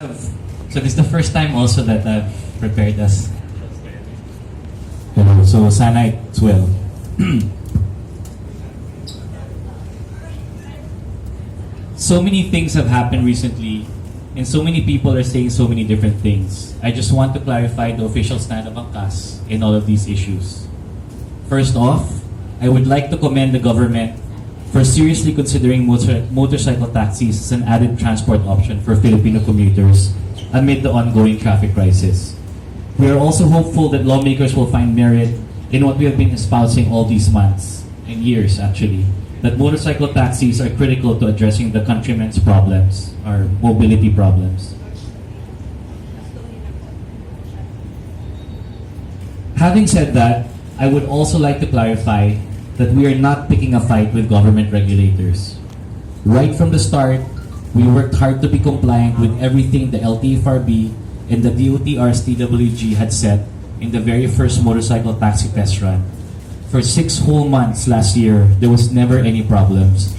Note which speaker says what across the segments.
Speaker 1: So this is the first time also that I've prepared us. So sana it's well. So many things have happened recently, and so many people are saying so many different things. I just want to clarify the official stand of ANGKAS in all of these issues. First off, I would like to commend the government for seriously considering motorcycle taxis as an added transport option for Filipino commuters amid the ongoing traffic crisis. We are also hopeful that lawmakers will find merit in what we have been espousing all these months and years actually, that motorcycle taxis are critical to addressing the countrymen's problems, our mobility problems. Having said that, I would also like to clarify that we are not picking a fight with government regulators. Right from the start, we worked hard to be compliant with everything the LTFRB and the DOTR's TWG had set in the very first motorcycle taxi test run. For 6 whole months last year, there was never any problems.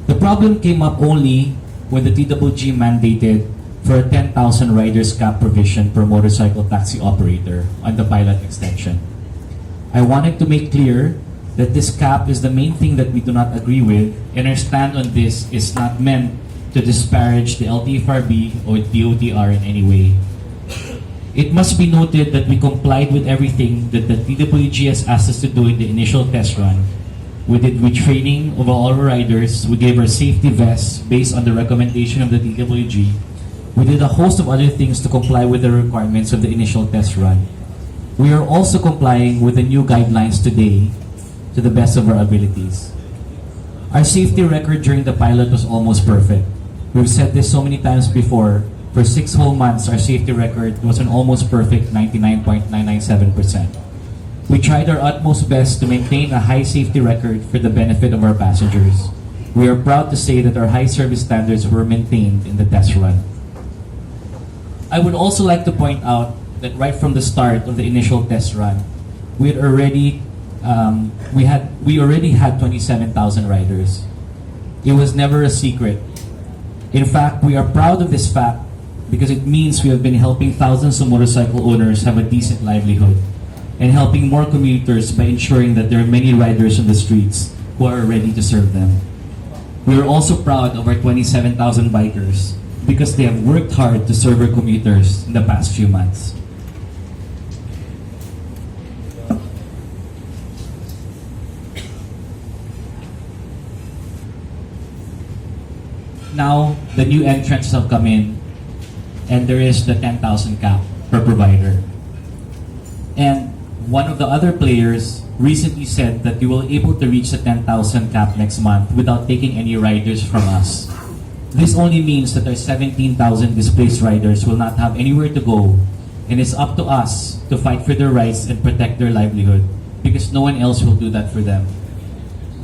Speaker 1: The problem came up only when the TWG mandated for a 10,000 riders cap provision per motorcycle taxi operator on the pilot extension. I wanted to make clear that this cap is the main thing that we do not agree with, and our stand on this is not meant to disparage the LTFRB or DOTR in any way. It must be noted that we complied with everything that the TWG has asked us to do in the initial test run. We did retraining of all our riders, we gave our safety vests based on the recommendation of the TWG, we did a host of other things to comply with the requirements of the initial test run. We are also complying with the new guidelines today to the best of our abilities. Our safety record during the pilot was almost perfect. We've said this so many times before. For 6 whole months, our safety record was an almost perfect 99.997%. We tried our utmost best to maintain a high safety record for the benefit of our passengers. We are proud to say that our high service standards were maintained in the test run. I would also like to point out that right from the start of the initial test run, we already had 27,000 riders. It was never a secret. In fact, we are proud of this fact because it means we have been helping thousands of motorcycle owners have a decent livelihood and helping more commuters by ensuring that there are many riders on the streets who are ready to serve them. We are also proud of our 27,000 bikers because they have worked hard to serve our commuters in the past few months. Now, the new entrants have come in, and there is the 10,000 cap per provider. And one of the other players recently said that you will be able to reach the 10,000 cap next month without taking any riders from us. This only means that our 17,000 displaced riders will not have anywhere to go, and it's up to us to fight for their rights and protect their livelihood because no one else will do that for them.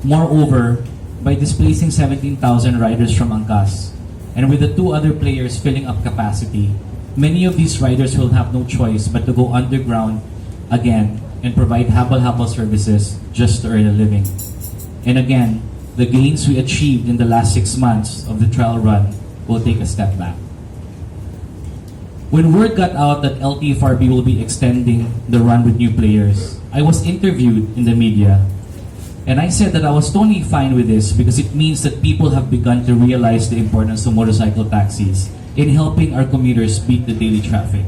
Speaker 1: Moreover, by displacing 17,000 riders from ANGKAS, and with the 2 other players filling up capacity, many of these riders will have no choice but to go underground again and provide habal-habal services just to earn a living. And again, the gains we achieved in the last 6 months of the trial run will take a step back. When word got out that LTFRB will be extending the run with new players, I was interviewed in the media. And I said that I was totally fine with this because it means that people have begun to realize the importance of motorcycle taxis in helping our commuters beat the daily traffic.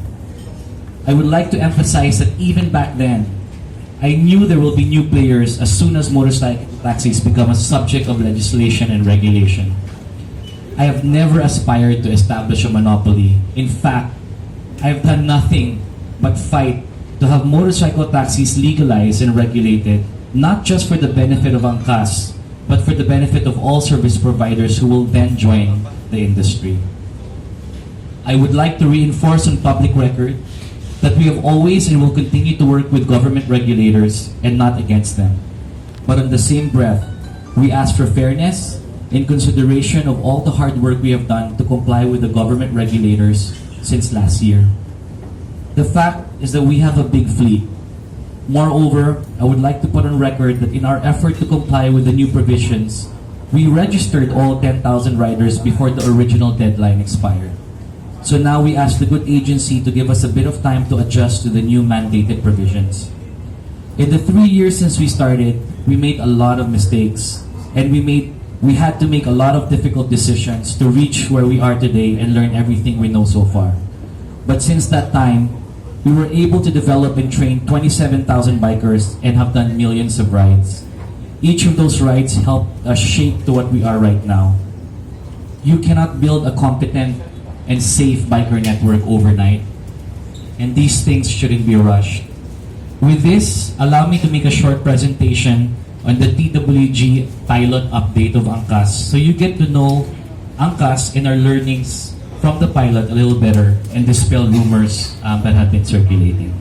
Speaker 1: I would like to emphasize that even back then, I knew there will be new players as soon as motorcycle taxis become a subject of legislation and regulation. I have never aspired to establish a monopoly. In fact, I have done nothing but fight to have motorcycle taxis legalized and regulated, not just for the benefit of ANGKAS, but for the benefit of all service providers who will then join the industry. I would like to reinforce on public record that we have always and will continue to work with government regulators and not against them. But on the same breath, we ask for fairness in consideration of all the hard work we have done to comply with the government regulators since last year. The fact is that we have a big fleet. Moreover, I would like to put on record that in our effort to comply with the new provisions, we registered all 10,000 riders before the original deadline expired. So now we ask the good agency to give us a bit of time to adjust to the new mandated provisions. In the 3 years since we started, we made a lot of mistakes, and we had to make a lot of difficult decisions to reach where we are today and learn everything we know so far. But since that time, we were able to develop and train 27,000 bikers and have done millions of rides. Each of those rides helped us shape to what we are right now. You cannot build a competent and safe biker network overnight, and these things shouldn't be rushed. With this, allow me to make a short presentation on the TWG pilot update of ANGKAS, so you get to know ANGKAS and our learnings from the pilot a little better and dispel rumors that have been circulating.